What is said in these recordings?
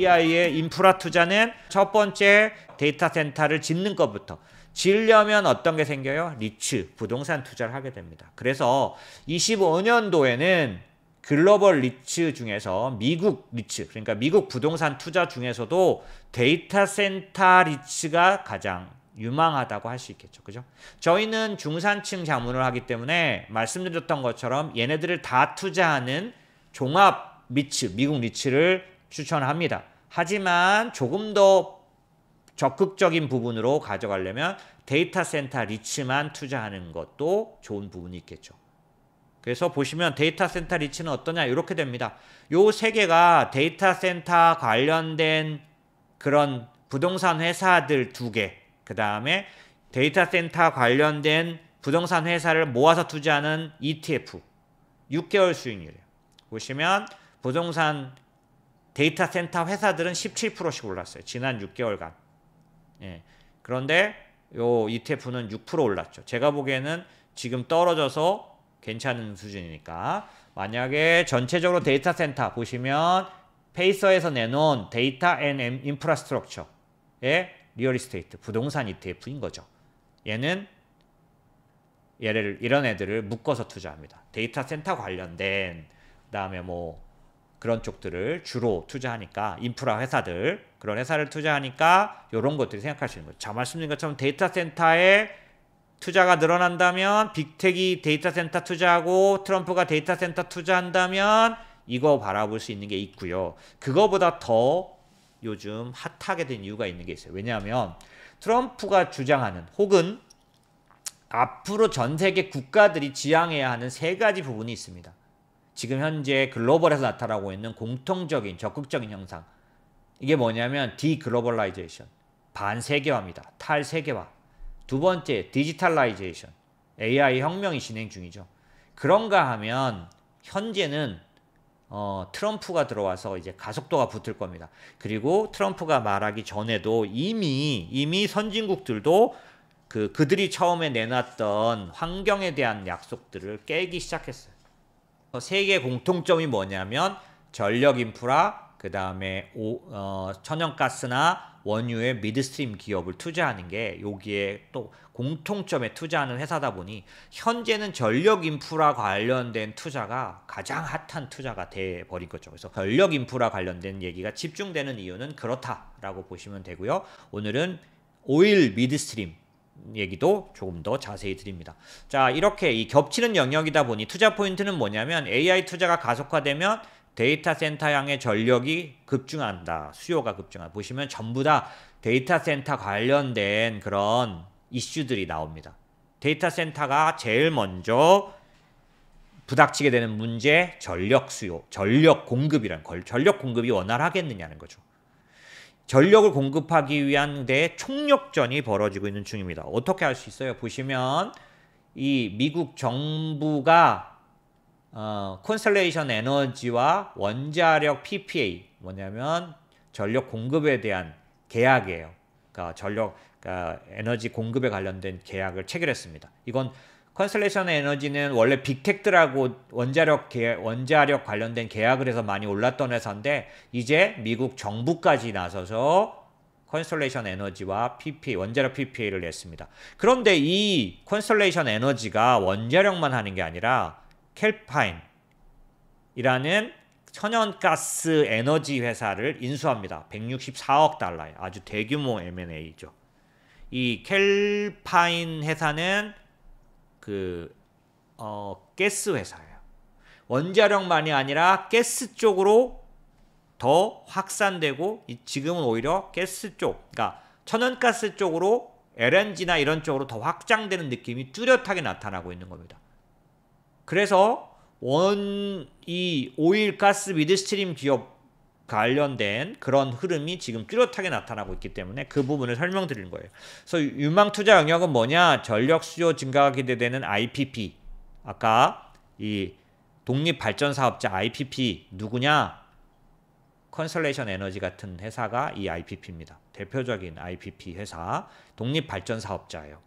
AI의 인프라 투자는 첫 번째 데이터 센터를 짓는 것부터. 지으려면 어떤 게 생겨요? 리츠, 부동산 투자를 하게 됩니다. 그래서 25년도에는 글로벌 리츠 중에서 미국 리츠, 그러니까 미국 부동산 투자 중에서도 데이터 센터 리츠가 가장 유망하다고 할 수 있겠죠. 그죠? 저희는 중산층 자문을 하기 때문에 말씀드렸던 것처럼 얘네들을 다 투자하는 종합 리츠, 미국 리츠를 추천합니다. 하지만 조금 더 적극적인 부분으로 가져가려면 데이터 센터 리츠만 투자하는 것도 좋은 부분이 있겠죠. 그래서 보시면 데이터 센터 리츠는 어떠냐 이렇게 됩니다. 요 세 개가 데이터 센터 관련된 그런 부동산 회사들 두 개, 그 다음에 데이터 센터 관련된 부동산 회사를 모아서 투자하는 ETF 6개월 수익률이에요. 보시면 부동산 데이터 센터 회사들은 17%씩 올랐어요. 지난 6개월간. 예. 그런데 요 ETF는 6% 올랐죠. 제가 보기에는 지금 떨어져서 괜찮은 수준이니까 만약에 전체적으로 데이터 센터 보시면 페이서에서 내놓은 데이터 앤 인프라스트럭처의 리얼 이스테이트 부동산 ETF인 거죠. 얘는 이런 애들을 묶어서 투자합니다. 데이터 센터 관련된 그다음에 뭐 그런 쪽들을 주로 투자하니까 인프라 회사들 그런 회사를 투자하니까 이런 것들이 생각할 수 있는 거죠. 자, 말씀드린 것처럼 데이터 센터에 투자가 늘어난다면 빅텍이 데이터 센터 투자하고 트럼프가 데이터 센터 투자한다면 이거 바라볼 수 있는 게 있고요. 그거보다 더 요즘 핫하게 된 이유가 있는 게 있어요. 왜냐하면 트럼프가 주장하는 혹은 앞으로 전 세계 국가들이 지향해야 하는 세 가지 부분이 있습니다. 지금 현재 글로벌에서 나타나고 있는 공통적인 적극적인 현상. 이게 뭐냐면 디글로벌라이제이션, 반세계화입니다. 탈세계화. 두 번째 디지털라이제이션, AI 혁명이 진행 중이죠. 그런가 하면 현재는 트럼프가 들어와서 이제 가속도가 붙을 겁니다. 그리고 트럼프가 말하기 전에도 이미 선진국들도 그들이 처음에 내놨던 환경에 대한 약속들을 깨기 시작했어요. 세계 공통점이 뭐냐면 전력 인프라, 그 다음에 천연가스나 원유의 미드스트림 기업을 투자하는 게 여기에 또 공통점에 투자하는 회사다 보니 현재는 전력 인프라 관련된 투자가 가장 핫한 투자가 돼버린 거죠. 그래서 전력 인프라 관련된 얘기가 집중되는 이유는 그렇다라고 보시면 되고요. 오늘은 오일 미드스트림 얘기도 조금 더 자세히 드립니다. 자, 이렇게 이 겹치는 영역이다 보니 투자 포인트는 뭐냐면 AI 투자가 가속화되면 데이터 센터 향의 전력이 급증한다. 수요가 급증한다. 보시면 전부 다 데이터 센터 관련된 그런 이슈들이 나옵니다. 데이터 센터가 제일 먼저 부닥치게 되는 문제, 전력 수요, 전력 공급이란 걸, 전력 공급이 원활하겠느냐는 거죠. 전력을 공급하기 위한 데 총력전이 벌어지고 있는 중입니다. 어떻게 할 수 있어요? 보시면 이 미국 정부가 콘스텔레이션 에너지와 원자력 PPA 뭐냐면 전력 공급에 대한 계약이에요. 그러니까 에너지 공급에 관련된 계약을 체결했습니다. 이건 컨스텔레이션 에너지는 원래 빅텍들하고 원자력 관련된 계약을 해서 많이 올랐던 회사인데 이제 미국 정부까지 나서서 컨스텔레이션 에너지와 PPA, 원자력 PPA를 냈습니다. 그런데 이 컨스텔레이션 에너지가 원자력만 하는 게 아니라 캘파인이라는 천연가스 에너지 회사를 인수합니다. 164억 달러에 아주 대규모 M&A죠. 이 캘파인 회사는 가스 회사예요. 원자력만이 아니라 가스 쪽으로 더 확산되고 지금은 오히려 가스 쪽, 그러니까 천연가스 쪽으로 LNG나 이런 쪽으로 더 확장되는 느낌이 뚜렷하게 나타나고 있는 겁니다. 그래서 이 오일 가스 미드스트림 기업 관련된 그런 흐름이 지금 뚜렷하게 나타나고 있기 때문에 그 부분을 설명드리는 거예요. 그래서 유망 투자 영역은 뭐냐? 전력 수요 증가가 기대되는 IPP. 아까 이 독립발전사업자 IPP 누구냐? 컨스텔레이션 에너지 같은 회사가 이 IPP입니다. 대표적인 IPP 회사, 독립발전사업자예요.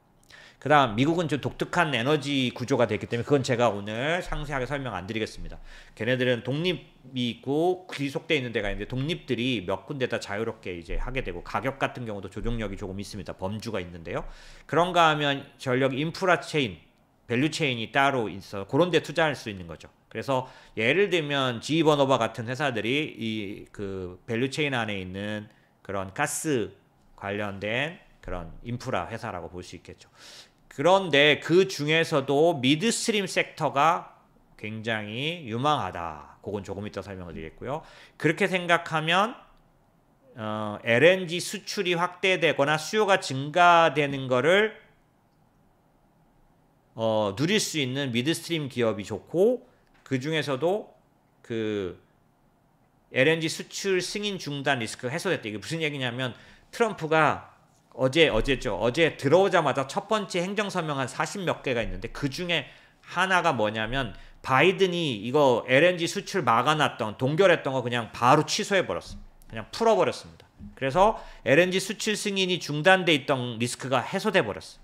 그다음 미국은 좀 독특한 에너지 구조가 되기 때문에 그건 제가 오늘 상세하게 설명 안 드리겠습니다. 걔네들은 독립이 있고 귀속돼 있는 데가 있는데 독립들이 몇 군데다 자유롭게 이제 하게 되고 가격 같은 경우도 조종력이 조금 있습니다. 범주가 있는데요. 그런가 하면 전력 인프라 체인, 밸류 체인이 따로 있어 그런 데 투자할 수 있는 거죠. 그래서 예를 들면 GE 버너바 같은 회사들이 이 그 밸류 체인 안에 있는 그런 가스 관련된 그런 인프라 회사라고 볼 수 있겠죠. 그런데 그 중에서도 미드스트림 섹터가 굉장히 유망하다. 그건 조금 이따 설명을 드리겠고요. 그렇게 생각하면 LNG 수출이 확대되거나 수요가 증가되는 거를 누릴 수 있는 미드스트림 기업이 좋고 그 중에서도 그 LNG 수출 승인 중단 리스크가 해소됐다. 이게 무슨 얘기냐면 트럼프가 어제죠. 어제 들어오자마자 첫 번째 행정서명 한 40몇 개가 있는데 그 중에 하나가 뭐냐면 바이든이 이거 LNG 수출 막아놨던 동결했던 거 그냥 바로 취소해버렸어. 그냥 풀어버렸습니다. 그래서 LNG 수출 승인이 중단돼 있던 리스크가 해소돼 버렸어.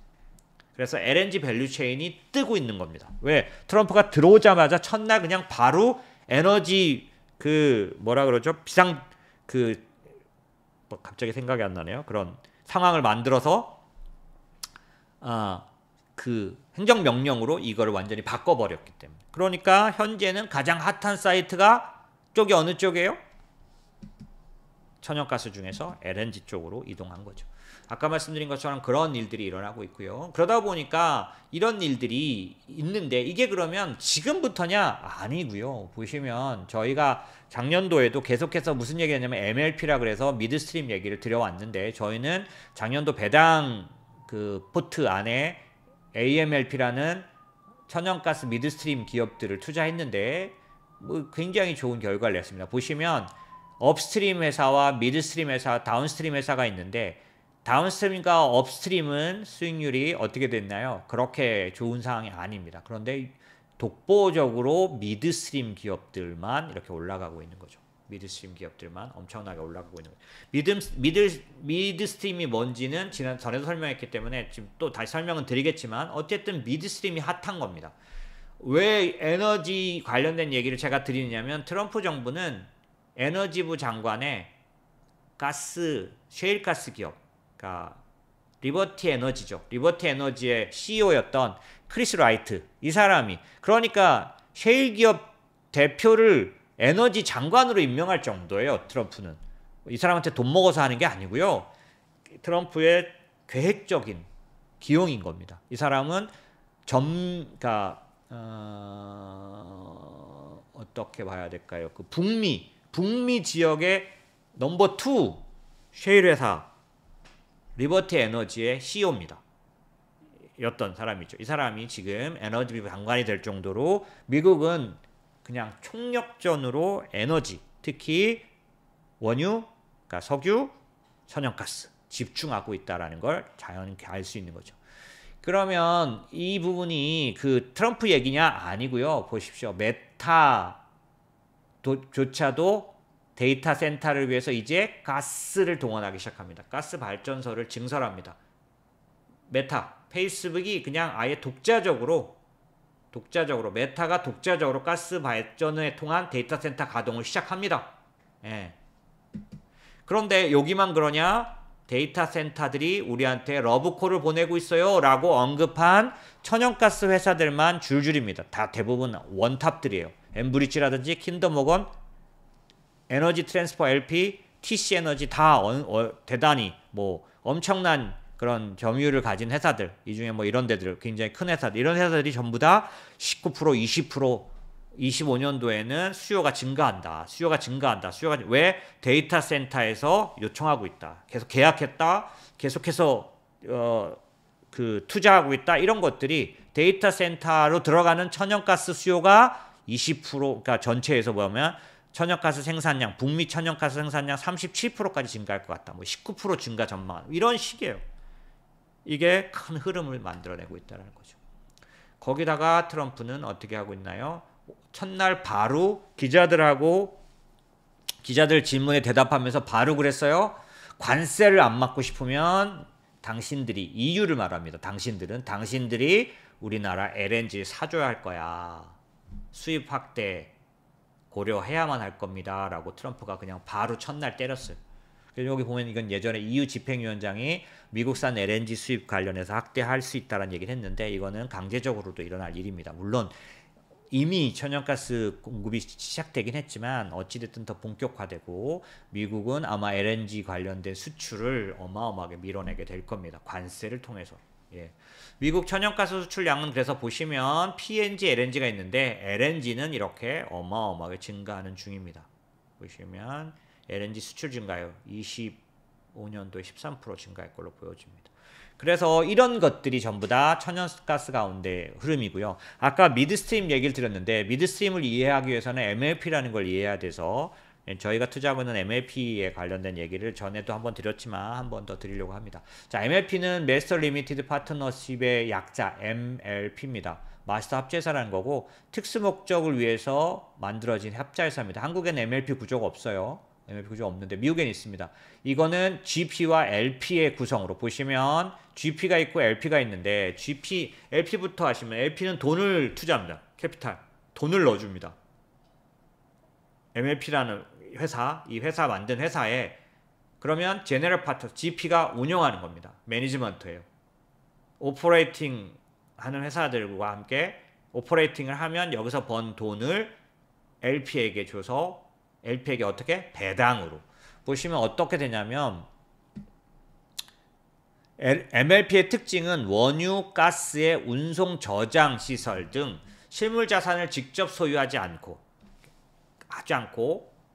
그래서 LNG 밸류 체인이 뜨고 있는 겁니다. 왜? 트럼프가 들어오자마자 첫날 그냥 바로 에너지 그 뭐라 그러죠? 비상 그 뭐 갑자기 생각이 안 나네요. 그런 상황을 만들어서 그 행정명령으로 이거를 완전히 바꿔버렸기 때문에. 그러니까 현재는 가장 핫한 사이트가 쪽이 어느 쪽이에요? 천연가스 중에서 LNG 쪽으로 이동한 거죠. 아까 말씀드린 것처럼 그런 일들이 일어나고 있고요. 그러다 보니까 이런 일들이 있는데 이게 그러면 지금부터냐? 아니고요. 보시면 저희가 작년도에도 계속해서 무슨 얘기했냐면 MLP라 그래서 미드스트림 얘기를 드려왔는데 저희는 작년도 배당 그 포트 안에 AMLP라는 천연가스 미드스트림 기업들을 투자했는데 뭐 굉장히 좋은 결과를 냈습니다. 보시면 업스트림 회사와 미드스트림 회사, 다운스트림 회사가 있는데 다운스트림과 업스트림은 수익률이 어떻게 됐나요? 그렇게 좋은 상황이 아닙니다. 그런데 독보적으로 미드스트림 기업들만 이렇게 올라가고 있는 거죠. 미드스트림 기업들만 엄청나게 올라가고 있는 거죠. 미드스트림이 뭔지는 전에도 설명했기 때문에 지금 또 다시 설명은 드리겠지만 어쨌든 미드스트림이 핫한 겁니다. 왜 에너지 관련된 얘기를 제가 드리냐면 트럼프 정부는 에너지부 장관의 가스, 셰일가스 기업, 그러니까 리버티 에너지죠. 리버티 에너지의 CEO였던 크리스 라이트 이 사람이 그러니까 셰일 기업 대표를 에너지 장관으로 임명할 정도예요. 트럼프는 이 사람한테 돈 먹어서 하는 게 아니고요. 트럼프의 계획적인 기용인 겁니다. 이 사람은 그러니까 어떻게 봐야 될까요? 그 북미 지역의 넘버 2 셰일 회사 리버티 에너지의 CEO입니다. 였던 사람이죠. 이 사람이 지금 에너지부 장관이 될 정도로 미국은 그냥 총력전으로 에너지, 특히 원유, 그러니까 석유, 천연가스 집중하고 있다라는 걸 자연히 알 수 있는 거죠. 그러면 이 부분이 그 트럼프 얘기냐? 아니고요. 보십시오. 메타조차도 데이터 센터를 위해서 이제 가스를 동원하기 시작합니다. 가스 발전소를 증설합니다. 메타, 페이스북이 그냥 아예 독자적으로 메타가 독자적으로 가스 발전에 통한 데이터 센터 가동을 시작합니다. 예. 그런데 여기만 그러냐? 데이터 센터들이 우리한테 러브콜을 보내고 있어요 라고 언급한 천연가스 회사들만 줄줄입니다. 다 대부분 원탑들이에요. 엠브리지라든지 킨더모건, 에너지 트랜스퍼 LP, TC 에너지 다 대단히 뭐 엄청난 그런 점유율을 가진 회사들, 이 중에 뭐 이런 데들 굉장히 큰 회사들, 이런 회사들이 전부 다 19%, 20%, 25년도에는 수요가 증가한다. 왜? 데이터 센터에서 요청하고 있다. 계속 계약했다. 계속해서 그 투자하고 있다. 이런 것들이 데이터 센터로 들어가는 천연가스 수요가 20%, 그러니까 전체에서 보면 천연가스 생산량, 북미 천연가스 생산량 37%까지 증가할 것 같다. 뭐 19% 증가 전망. 이런 식이에요. 이게 큰 흐름을 만들어내고 있다는 거죠. 거기다가 트럼프는 어떻게 하고 있나요? 첫날 바로 기자들 질문에 대답하면서 바로 그랬어요. 관세를 안 맞고 싶으면 당신들이 EU를 말합니다. 당신들이 우리나라 LNG 사줘야 할 거야. 수입 확대 고려해야만 할 겁니다. 라고 트럼프가 그냥 바로 첫날 때렸어요. 그래서 여기 보면 이건 예전에 EU 집행위원장이 미국산 LNG 수입 관련해서 확대할 수 있다는 얘기를 했는데 이거는 강제적으로도 일어날 일입니다. 물론 이미 천연가스 공급이 시작되긴 했지만 어찌됐든 더 본격화되고 미국은 아마 LNG 관련된 수출을 어마어마하게 밀어내게 될 겁니다. 관세를 통해서. 예. 미국 천연가스 수출량은 그래서 보시면 PNG, LNG가 있는데 LNG는 이렇게 어마어마하게 증가하는 중입니다. 보시면 LNG 수출 증가요. 25년도에 13% 증가할 걸로 보여집니다. 그래서 이런 것들이 전부 다 천연가스 가운데 흐름이고요. 아까 미드스트림 얘기를 드렸는데 미드스트림을 이해하기 위해서는 MLP라는 걸 이해해야 돼서 저희가 투자하고 있는 MLP에 관련된 얘기를 전에도 한번 드렸지만 한 번 더 드리려고 합니다. 자, MLP는 마스터 리미티드 파트너십의 약자 MLP입니다. 마스터 합자회사라는 거고 특수 목적을 위해서 만들어진 합자회사입니다. 한국에는 MLP 구조가 없어요. MLP 구조가 없는데 미국에는 있습니다. 이거는 GP와 LP의 구성으로 보시면 GP가 있고 LP가 있는데 LP부터 하시면 LP는 돈을 투자합니다. 캐피탈. 돈을 넣어줍니다. MLP라는 회사, 이 회사 만든 회사에 그러면 제너럴 파트너, GP가 운영하는 겁니다. 매니지먼트예요. 오퍼레이팅 하는 회사들과 함께 오퍼레이팅을 하면 여기서 번 돈을 LP에게 줘서 LP에게 어떻게? 배당으로. 보시면 어떻게 되냐면 MLP의 특징은 원유, 가스의 운송, 저장 시설 등 실물 자산을 직접 소유하지 않고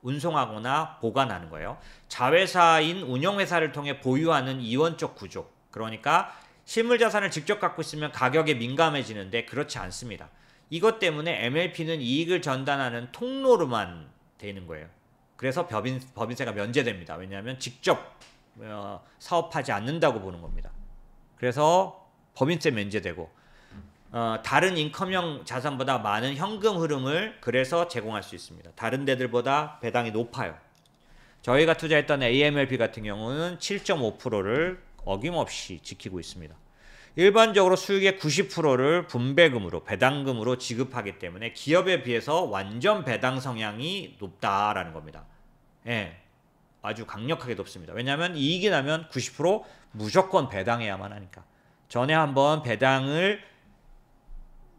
운송하거나 보관하는 거예요. 자회사인 운영회사를 통해 보유하는 이원적 구조. 그러니까 실물 자산을 직접 갖고 있으면 가격에 민감해지는데 그렇지 않습니다. 이것 때문에 MLP는 이익을 전단하는 통로로만 되는 거예요. 그래서 법인세가 면제됩니다. 왜냐하면 직접 사업하지 않는다고 보는 겁니다. 그래서 법인세 면제되고 다른 인컴형 자산보다 많은 현금 흐름을 그래서 제공할 수 있습니다. 다른 데들보다 배당이 높아요. 저희가 투자했던 AMLP 같은 경우는 7.5%를 어김없이 지키고 있습니다. 일반적으로 수익의 90%를 분배금으로 배당금으로 지급하기 때문에 기업에 비해서 완전 배당 성향이 높다라는 겁니다. 예, 아주 강력하게 높습니다. 왜냐하면 이익이 나면 90% 무조건 배당해야만 하니까. 전에 한번 배당을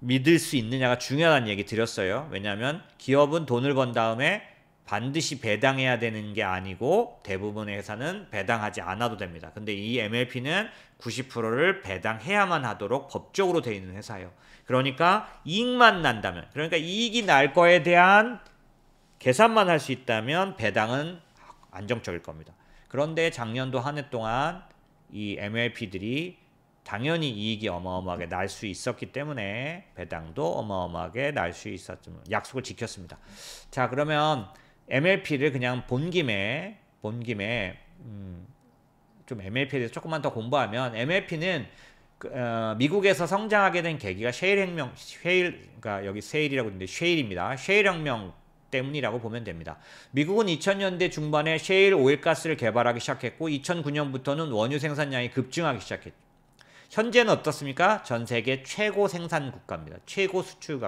믿을 수 있느냐가 중요하다는 얘기 드렸어요. 왜냐하면 기업은 돈을 번 다음에 반드시 배당해야 되는 게 아니고 대부분의 회사는 배당하지 않아도 됩니다. 근데 이 MLP는 90%를 배당해야만 하도록 법적으로 되어 있는 회사예요. 그러니까 이익만 난다면, 그러니까 이익이 날 거에 대한 계산만 할 수 있다면 배당은 안정적일 겁니다. 그런데 작년도 한 해 동안 이 MLP들이 당연히 이익이 어마어마하게 날 수 있었기 때문에 배당도 어마어마하게 날 수 있었지만 약속을 지켰습니다. 자, 그러면 MLP를 그냥 본 김에 좀 MLP에 대해서 조금만 더 공부하면 MLP는 미국에서 성장하게 된 계기가 그러니까 여기 셰일이라고 있는데 셰일입니다. 셰일 혁명 때문이라고 보면 됩니다. 미국은 2000년대 중반에 셰일 오일가스를 개발하기 시작했고 2009년부터는 원유 생산량이 급증하기 시작했죠. 현재는 어떻습니까? 전 세계 최고 생산 국가입니다. 최고 수출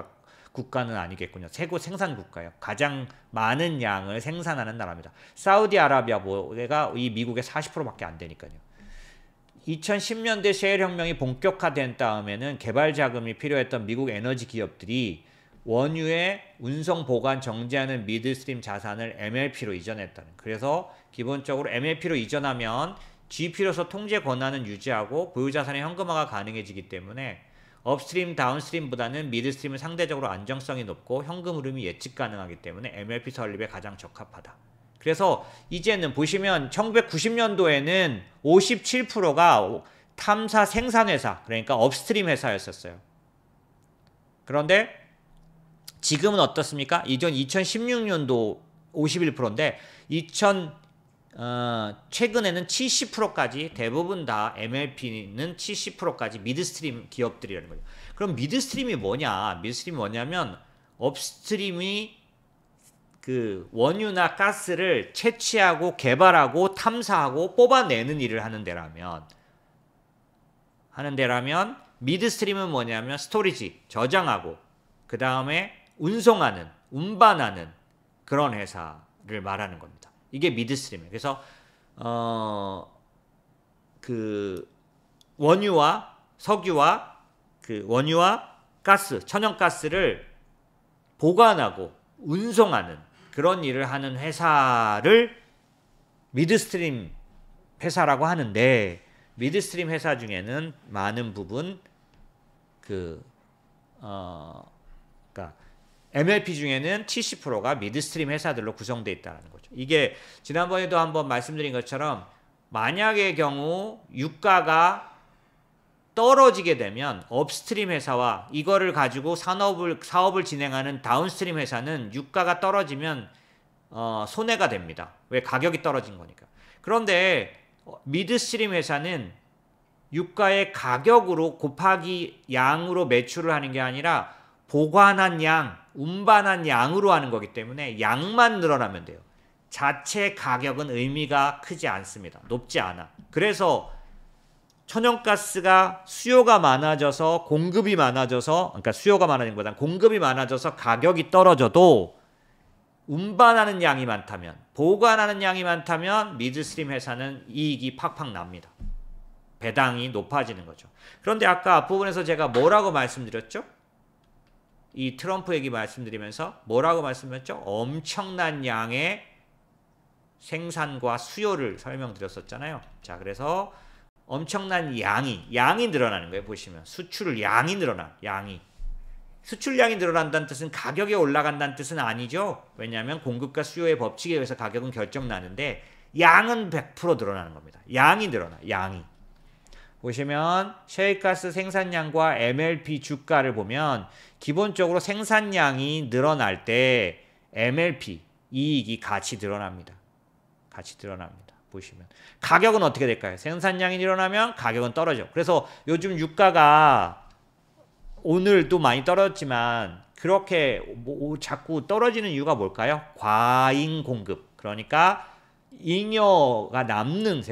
국가는 아니겠군요. 최고 생산 국가예요. 가장 많은 양을 생산하는 나라입니다. 사우디아라비아가 이 미국의 40%밖에 안 되니까요. 2010년대 셰일 혁명이 본격화된 다음에는 개발 자금이 필요했던 미국 에너지 기업들이 원유의 운송 보관 정지하는 미드스트림 자산을 MLP로 이전했다는. 그래서 기본적으로 MLP로 이전하면 GP로서 통제 권한은 유지하고 보유 자산의 현금화가 가능해지기 때문에 업스트림, 다운스트림보다는 미드스트림은 상대적으로 안정성이 높고 현금 흐름이 예측 가능하기 때문에 MLP 설립에 가장 적합하다. 그래서 이제는 보시면 1990년도에는 57%가 탐사 생산회사, 그러니까 업스트림 회사였었어요. 그런데 지금은 어떻습니까? 이전 2016년도 51%인데 최근에는 70%까지 대부분 다 MLP는 70%까지 미드스트림 기업들이라는 거죠. 그럼 미드스트림이 뭐냐? 미드스트림이 뭐냐면 업스트림이 그 원유나 가스를 채취하고 개발하고 탐사하고 뽑아내는 일을 하는 데라면 하는 데라면 미드스트림은 뭐냐면 스토리지, 저장하고 그 다음에 운송하는, 운반하는 그런 회사를 말하는 겁니다. 이게 미드스트림이에요. 그래서 그 원유와 석유와 그 원유와 가스, 천연가스를 보관하고 운송하는 그런 일을 하는 회사를 미드스트림 회사라고 하는데, 미드스트림 회사 중에는 많은 부분 그러니까 MLP 중에는 70%가 미드스트림 회사들로 구성되어 있다는 거죠. 이게 지난번에도 한번 말씀드린 것처럼 만약의 경우 유가가 떨어지게 되면 업스트림 회사와 이거를 가지고 사업을 진행하는 다운스트림 회사는 유가가 떨어지면 손해가 됩니다. 왜? 가격이 떨어진 거니까. 그런데 미드스트림 회사는 유가의 가격으로 곱하기 양으로 매출을 하는 게 아니라 보관한 양, 운반한 양으로 하는 거기 때문에 양만 늘어나면 돼요. 자체 가격은 의미가 크지 않습니다. 높지 않아. 그래서 천연가스가 수요가 많아져서 공급이 많아져서, 그러니까 수요가 많아진 것보다는 공급이 많아져서 가격이 떨어져도 운반하는 양이 많다면, 보관하는 양이 많다면 미드스트림 회사는 이익이 팍팍 납니다. 배당이 높아지는 거죠. 그런데 아까 앞부분에서 제가 뭐라고 말씀드렸죠? 이 트럼프 얘기 말씀드리면서 뭐라고 말씀드렸죠? 엄청난 양의 생산과 수요를 설명드렸었잖아요. 자, 그래서 엄청난 양이 늘어나는 거예요. 보시면 수출 양이 늘어나. 수출량이 늘어난다는 뜻은 가격이 올라간다는 뜻은 아니죠. 왜냐하면 공급과 수요의 법칙에 의해서 가격은 결정나는데 양은 100% 늘어나는 겁니다. 양이 늘어나. 양이. 보시면 셰일가스 생산량과 MLP 주가를 보면 기본적으로 생산량이 늘어날 때 MLP 이익이 같이 늘어납니다. 보시면 가격은 어떻게 될까요? 생산량이 늘어나면 가격은 떨어져. 그래서 요즘 유가가 오늘도 많이 떨어졌지만 그렇게 자꾸 떨어지는 이유가 뭘까요? 과잉 공급. 그러니까 잉여가 남는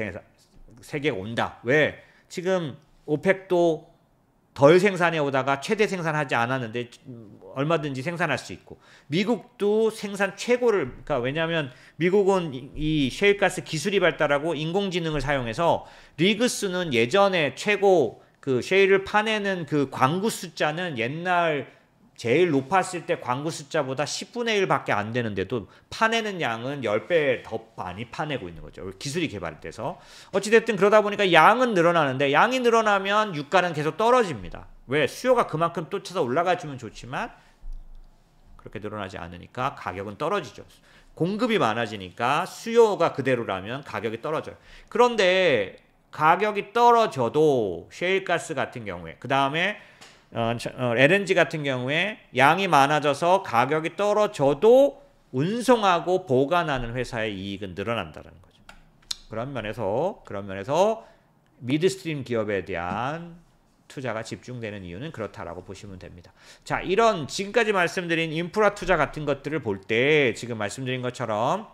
세계가 온다. 왜? 지금 오펙도 덜 생산해 오다가 최대 생산하지 않았는데 얼마든지 생산할 수 있고, 미국도 생산 최고를, 그러니까 왜냐하면 미국은 이 셰일가스 기술이 발달하고 인공지능을 사용해서 리그스는 예전에 최고 그 셰일을 파내는 그 광구 숫자는 옛날 제일 높았을 때 광구 숫자보다 10분의 1밖에 안 되는데도 파내는 양은 10배 더 많이 파내고 있는 거죠. 기술이 개발돼서. 어찌됐든 그러다 보니까 양은 늘어나는데, 양이 늘어나면 유가는 계속 떨어집니다. 왜? 수요가 그만큼 쫓아서 올라가주면 좋지만 그렇게 늘어나지 않으니까 가격은 떨어지죠. 공급이 많아지니까 수요가 그대로라면 가격이 떨어져요. 그런데 가격이 떨어져도 셰일가스 같은 경우에, 그 다음에 LNG 같은 경우에 양이 많아져서 가격이 떨어져도 운송하고 보관하는 회사의 이익은 늘어난다는 거죠. 그런 면에서 미드스트림 기업에 대한 투자가 집중되는 이유는 그렇다라고 보시면 됩니다. 자, 이런 지금까지 말씀드린 인프라 투자 같은 것들을 볼 때 지금 말씀드린 것처럼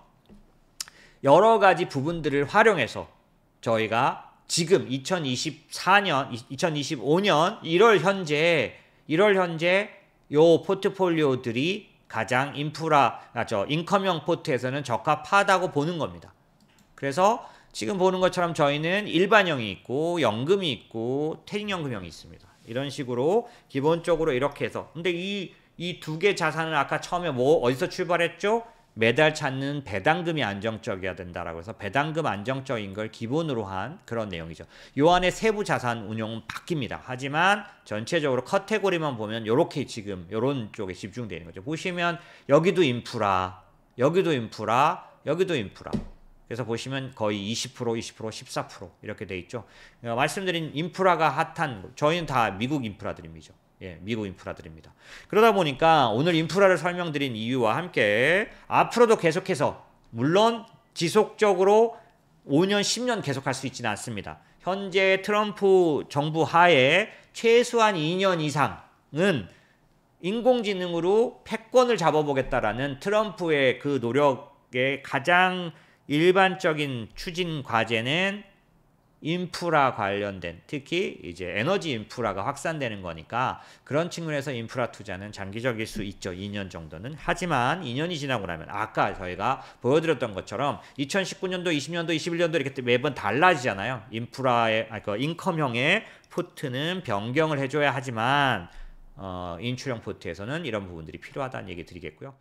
여러 가지 부분들을 활용해서 저희가 지금 2025년 1월 현재 요 포트폴리오들이 가장 인컴형 포트에서는 적합하다고 보는 겁니다. 그래서 지금 보는 것처럼 저희는 일반형이 있고 연금이 있고 퇴직연금형이 있습니다. 이런 식으로 기본적으로 이렇게 해서, 근데 이 두 개 자산은 아까 처음에 어디서 출발했죠? 매달 찾는 배당금이 안정적이어야 된다라고 해서 배당금 안정적인 걸 기본으로 한 그런 내용이죠. 요 안에 세부 자산 운용은 바뀝니다. 하지만 전체적으로 카테고리만 보면 요렇게 지금 요런 쪽에 집중되어 있는 거죠. 보시면 여기도 인프라, 여기도 인프라, 여기도 인프라. 그래서 보시면 거의 20%, 14% 이렇게 돼 있죠. 말씀드린 인프라가 핫한, 저희는 다 미국 인프라들입니다. 예, 미국 인프라들입니다. 그러다 보니까 오늘 인프라를 설명드린 이유와 함께 앞으로도 계속해서, 물론 지속적으로 5년, 10년 계속할 수 있지는 않습니다. 현재 트럼프 정부 하에 최소한 2년 이상은 인공지능으로 패권을 잡아보겠다라는 트럼프의 그 노력의 가장 일반적인 추진 과제는 인프라 관련된 특히 이제 에너지 인프라가 확산되는 거니까 그런 측면에서 인프라 투자는 장기적일 수 있죠. 2년 정도는. 하지만 2년이 지나고 나면 아까 저희가 보여드렸던 것처럼 2019년도, 20년도, 21년도 이렇게 매번 달라지잖아요. 인프라의 그 인컴형의 포트는 변경을 해줘야 하지만 인출형 포트에서는 이런 부분들이 필요하다는 얘기 드리겠고요.